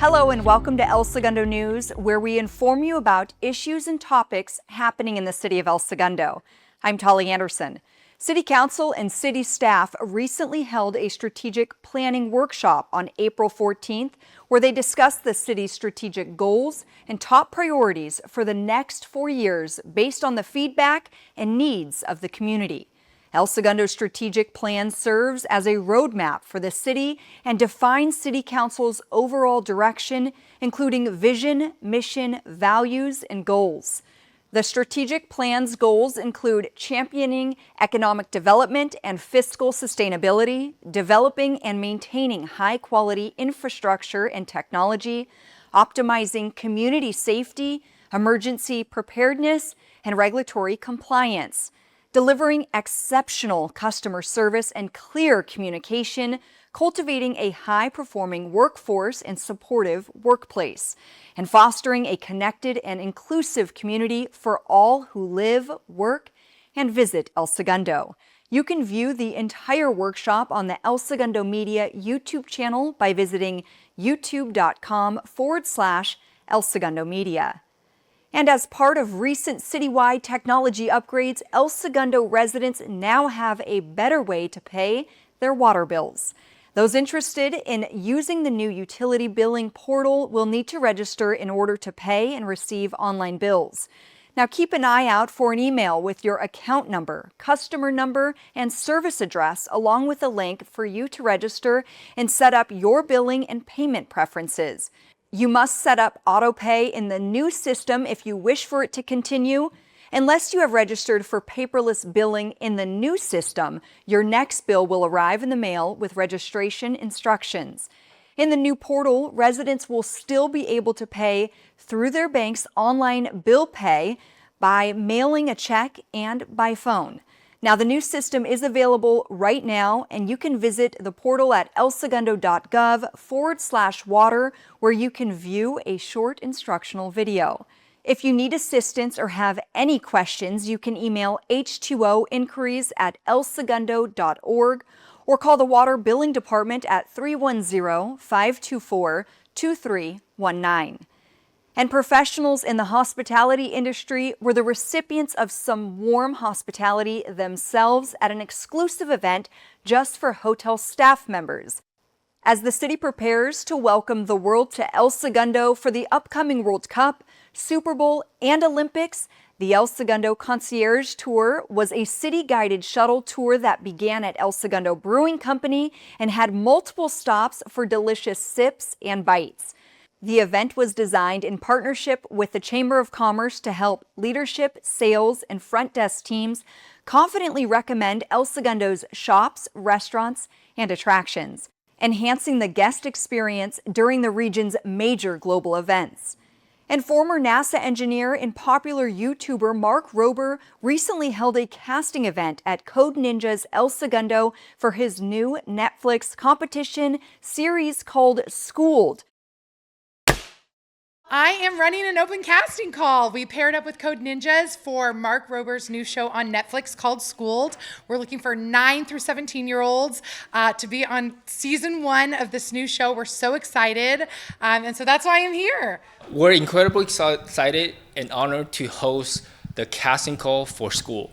Hello and welcome to El Segundo News, where we inform you about issues and topics happening in the city of El Segundo. I'm Tolly Anderson. City Council and city staff recently held a strategic planning workshop on April 14th, where they discussed the city's strategic goals and top priorities for the next 4 years based on the feedback and needs of the community. El Segundo's strategic plan serves as a roadmap for the city and defines City Council's overall direction, including vision, mission, values, and goals. The strategic plan's goals include championing economic development and fiscal sustainability, developing and maintaining high-quality infrastructure and technology, optimizing community safety, emergency preparedness, and regulatory compliance, delivering exceptional customer service and clear communication, cultivating a high-performing workforce and supportive workplace, and fostering a connected and inclusive community for all who live, work, and visit El Segundo. You can view the entire workshop on the El Segundo Media YouTube channel by visiting youtube.com/El Segundo Media. And as part of recent citywide technology upgrades, El Segundo residents now have a better way to pay their water bills. Those interested in using the new utility billing portal will need to register in order to pay and receive online bills. Now keep an eye out for an email with your account number, customer number, and service address, along with a link for you to register and set up your billing and payment preferences. You must set up autopay in the new system if you wish for it to continue. Unless you have registered for paperless billing in the new system, your next bill will arrive in the mail with registration instructions. In the new portal, residents will still be able to pay through their bank's online bill pay by mailing a check and by phone. Now, the new system is available right now, and you can visit the portal at elsegundo.gov/water, where you can view a short instructional video. If you need assistance or have any questions, you can email h2oinquiries@elsegundo.org or call the Water Billing Department at 310-524-2319. And professionals in the hospitality industry were the recipients of some warm hospitality themselves at an exclusive event just for hotel staff members. As the city prepares to welcome the world to El Segundo for the upcoming World Cup, Super Bowl, and Olympics, the El Segundo Concierge Tour was a city-guided shuttle tour that began at El Segundo Brewing Company and had multiple stops for delicious sips and bites. The event was designed in partnership with the Chamber of Commerce to help leadership, sales, and front desk teams confidently recommend El Segundo's shops, restaurants, and attractions, enhancing the guest experience during the region's major global events. And former NASA engineer and popular YouTuber Mark Rober recently held a casting event at Code Ninja's El Segundo for his new Netflix competition series called Schooled. I am running an open casting call. We paired up with Code Ninjas for Mark Rober's new show on Netflix called Schooled. We're looking for 9 through 17-year-olds to be on season 1 of this new show. We're so excited, and so that's why I'm here. We're incredibly excited and honored to host the casting call for School,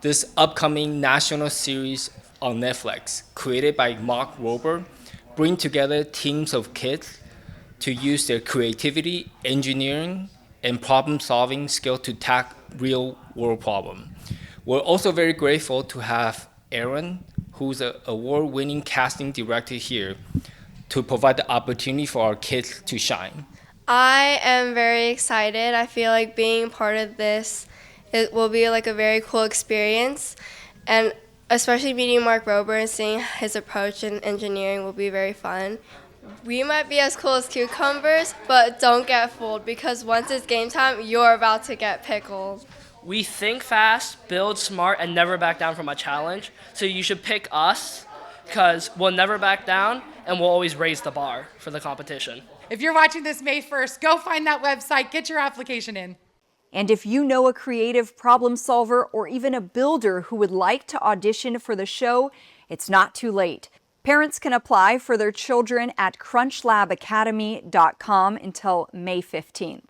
this upcoming national series on Netflix, created by Mark Rober, bring together teams of kids to use their creativity, engineering, and problem-solving skill to tackle real-world problems. We're also very grateful to have Aaron, who's an award-winning casting director here, to provide the opportunity for our kids to shine. I am very excited. I feel like being part of this, it will be like a very cool experience, and especially meeting Mark Rober and seeing his approach in engineering will be very fun. We might be as cool as cucumbers, but don't get fooled, because once it's game time, you're about to get pickled. We think fast, build smart, and never back down from a challenge. So you should pick us, because we'll never back down, and we'll always raise the bar for the competition. If you're watching this May 1st, go find that website, get your application in. And if you know a creative problem solver or even a builder who would like to audition for the show, it's not too late. Parents can apply for their children at crunchlabacademy.com until May 15th.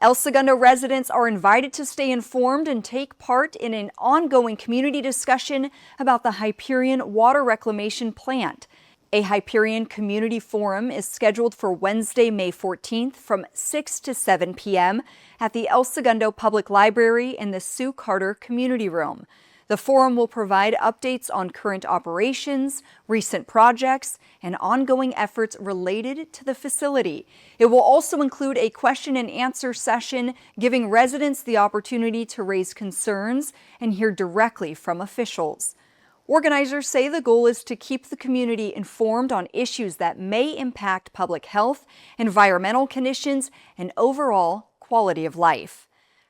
El Segundo residents are invited to stay informed and take part in an ongoing community discussion about the Hyperion water reclamation plant. A Hyperion community forum is scheduled for Wednesday, May 14th from 6 to 7 p.m. at the El Segundo Public Library in the Sue Carter Community Room. The forum will provide updates on current operations, recent projects, and ongoing efforts related to the facility. It will also include a question and answer session, giving residents the opportunity to raise concerns and hear directly from officials. Organizers say the goal is to keep the community informed on issues that may impact public health, environmental conditions, and overall quality of life.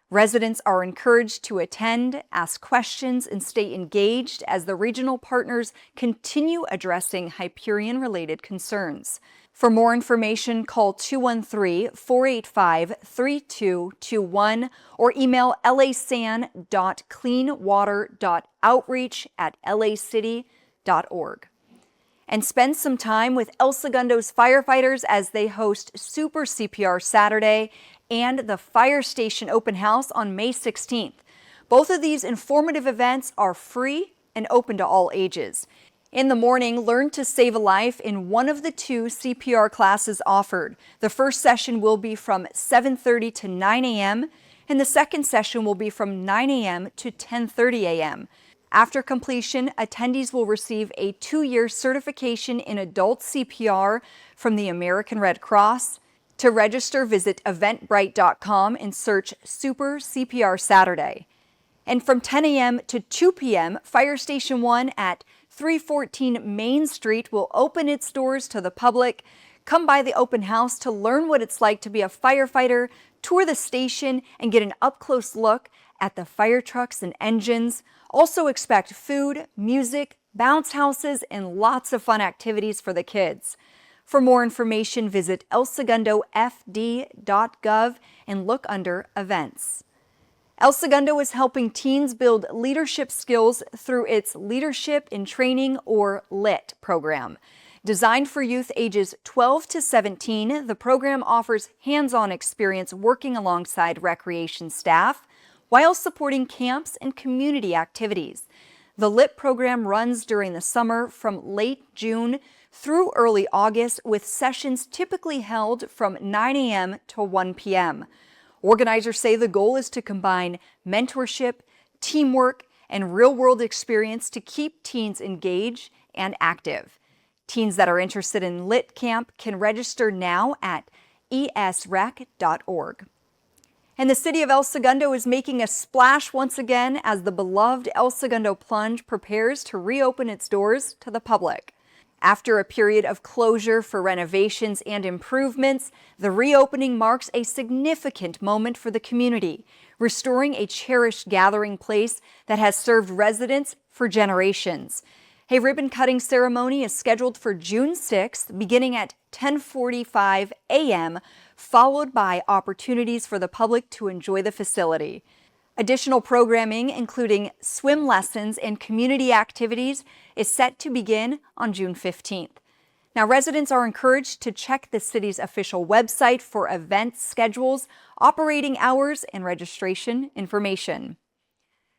Residents are encouraged to attend, ask questions, and stay engaged as the regional partners continue addressing Hyperion-related concerns. For more information, call 213-485-3221 or email lasan.cleanwater.outreach@lacity.org. And spend some time with El Segundo's firefighters as they host Super CPR Saturday and the Fire Station Open House on May 16th. Both of these informative events are free and open to all ages. In the morning, learn to save a life in one of the two CPR classes offered. The first session will be from 7:30 to 9 a.m., and the second session will be from 9 a.m. to 10:30 a.m. After completion, attendees will receive a 2-year certification in adult CPR from the American Red Cross. To register, visit eventbrite.com and search Super CPR Saturday. And from 10 a.m. to 2 p.m., Fire Station 1 at 314 Main Street will open its doors to the public. Come by the open house to learn what it's like to be a firefighter, tour the station, and get an up-close look at the fire trucks and engines. Also expect food, music, bounce houses, and lots of fun activities for the kids. For more information, visit elsegundofd.gov and look under Events. El Segundo is helping teens build leadership skills through its Leadership in Training, or L.I.T program. Designed for youth ages 12 to 17, the program offers hands-on experience working alongside recreation staff while supporting camps and community activities. The L.I.T program runs during the summer from late June through early August, with sessions typically held from 9 a.m. to 1 p.m. Organizers say the goal is to combine mentorship, teamwork, and real-world experience to keep teens engaged and active. Teens that are interested in L.I.T Camp can register now at esrec.org. And the city of El Segundo is making a splash once again as the beloved El Segundo Plunge prepares to reopen its doors to the public. After a period of closure for renovations and improvements, the reopening marks a significant moment for the community, restoring a cherished gathering place that has served residents for generations. A ribbon-cutting ceremony is scheduled for June 6th, beginning at 10:45 a.m., followed by opportunities for the public to enjoy the facility. Additional programming, including swim lessons and community activities, is set to begin on June 15th. Now, residents are encouraged to check the city's official website for event schedules, operating hours, and registration information.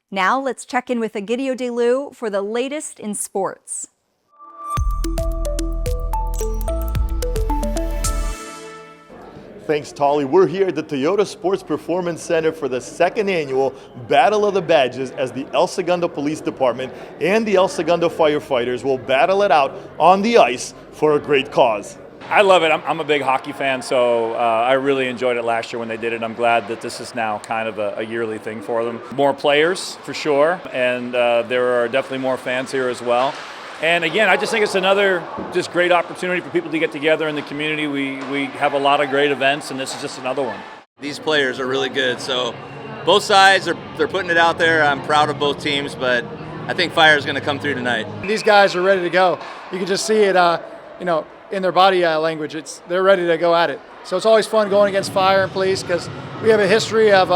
Now, let's check in with Egidio De Lu for the latest in sports. Thanks, Tolly. We're here at the Toyota Sports Performance Center for the second annual Battle of the Badges, as the El Segundo Police Department and the El Segundo firefighters will battle it out on the ice for a great cause. I love it. I'm a big hockey fan, so I really enjoyed it last year when they did it. I'm glad that this is now kind of a yearly thing for them. More players, for sure, and there are definitely more fans here as well. And again, I just think it's another just great opportunity for people to get together in the community. We have a lot of great events, and this is just another one. These players are really good, so both sides they're putting it out there. I'm proud of both teams, but I think fire is going to come through tonight. These guys are ready to go. You can just see it, in their body language. They're ready to go at it. So it's always fun going against fire and police, because we have a history of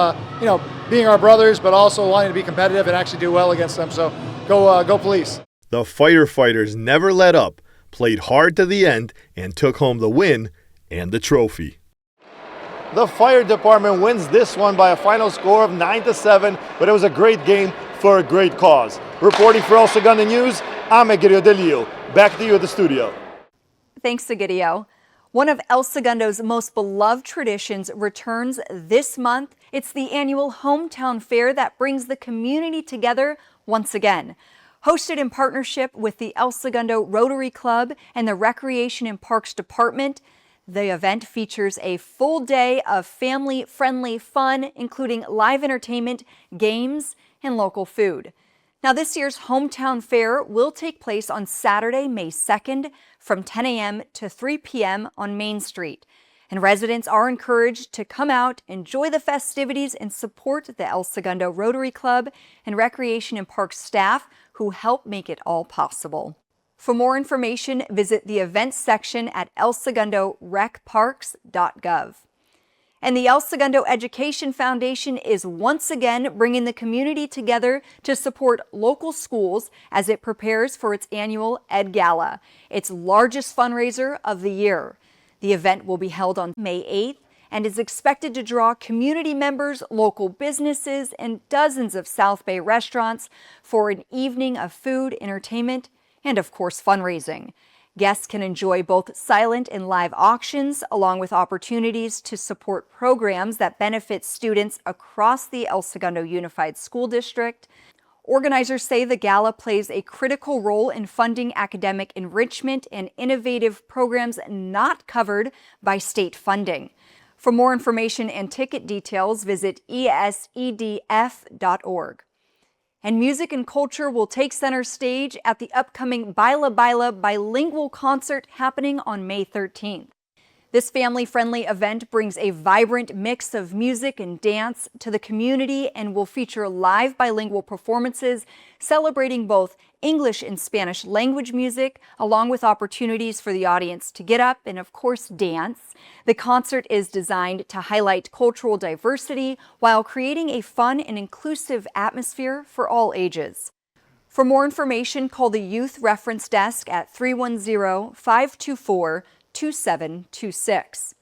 being our brothers, but also wanting to be competitive and actually do well against them. So go police. The firefighters never let up, played hard to the end, and took home the win and the trophy. The fire department wins this one by a final score of 9-7, but it was a great game for a great cause. Reporting for El Segundo News, I'm Egidio Delio. Back to you at the studio. Thanks, Egidio. One of El Segundo's most beloved traditions returns this month. It's the annual Hometown Fair that brings the community together once again. Hosted in partnership with the El Segundo Rotary Club and the Recreation and Parks Department, the event features a full day of family-friendly fun, including live entertainment, games, and local food. Now, this year's Hometown Fair will take place on Saturday, May 2nd from 10 a.m. to 3 p.m. on Main Street. And residents are encouraged to come out, enjoy the festivities, and support the El Segundo Rotary Club and Recreation and Parks staff who help make it all possible. For more information, visit the events section at elsegundorec.parks.gov. And the El Segundo Education Foundation is once again bringing the community together to support local schools as it prepares for its annual Ed Gala, its largest fundraiser of the year. The event will be held on May 8th and is expected to draw community members, local businesses, and dozens of South Bay restaurants for an evening of food, entertainment, and of course fundraising. Guests can enjoy both silent and live auctions, along with opportunities to support programs that benefit students across the El Segundo Unified School District. Organizers say the gala plays a critical role in funding academic enrichment and innovative programs not covered by state funding. For more information and ticket details, visit esedf.org. And music and culture will take center stage at the upcoming Baila bilingual concert happening on May 13th. This family-friendly event brings a vibrant mix of music and dance to the community and will feature live bilingual performances celebrating both English and Spanish language music, along with opportunities for the audience to get up and, of course, dance. The concert is designed to highlight cultural diversity while creating a fun and inclusive atmosphere for all ages. For more information, call the Youth Reference Desk at 310-524-2726.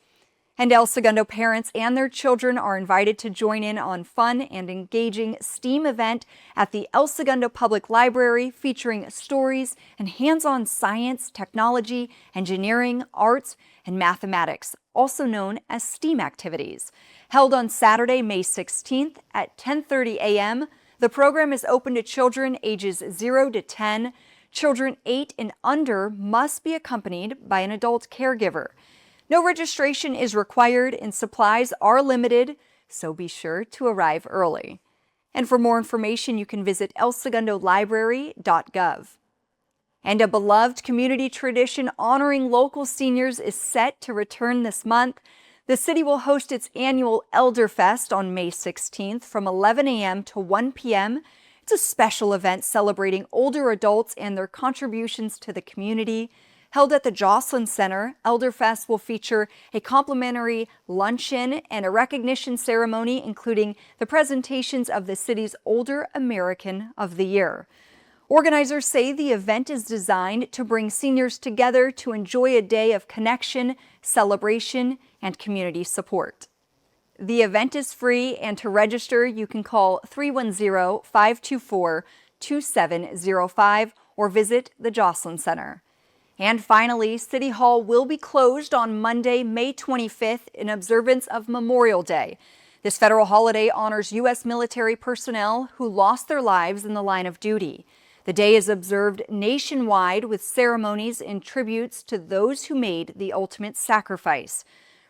And El Segundo parents and their children are invited to join in on fun and engaging STEAM event at the El Segundo Public Library featuring stories and hands-on science, technology, engineering, arts, and mathematics, also known as STEAM activities. Held on Saturday, May 16th at 10:30 a.m., the program is open to children ages 0 to 10. Children 8 and under must be accompanied by an adult caregiver. No registration is required and supplies are limited, so be sure to arrive early. And for more information, you can visit elsegundolibrary.gov. And a beloved community tradition honoring local seniors is set to return this month. The city will host its annual Elderfest on May 16th from 11 a.m. to 1 p.m. It's a special event celebrating older adults and their contributions to the community. Held at the Jocelyn Center, Elderfest will feature a complimentary luncheon and a recognition ceremony, including the presentations of the city's Older American of the Year. Organizers say the event is designed to bring seniors together to enjoy a day of connection, celebration, and community support. The event is free, and to register, you can call 310-524-2705 or visit the Jocelyn Center. And finally, City Hall will be closed on Monday, May 25th in observance of Memorial Day. This federal holiday honors U.S. military personnel who lost their lives in the line of duty. The day is observed nationwide with ceremonies and tributes to those who made the ultimate sacrifice.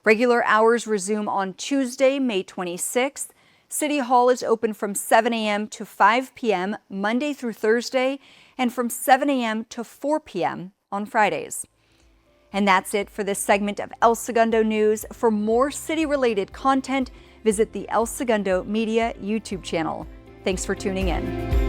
Regular hours resume on Tuesday, May 26th. City Hall is open from 7 a.m. to 5 p.m. Monday through Thursday and from 7 a.m. to 4 p.m. on Fridays. And that's it for this segment of El Segundo News. For more city-related content, visit the El Segundo Media YouTube channel. Thanks for tuning in.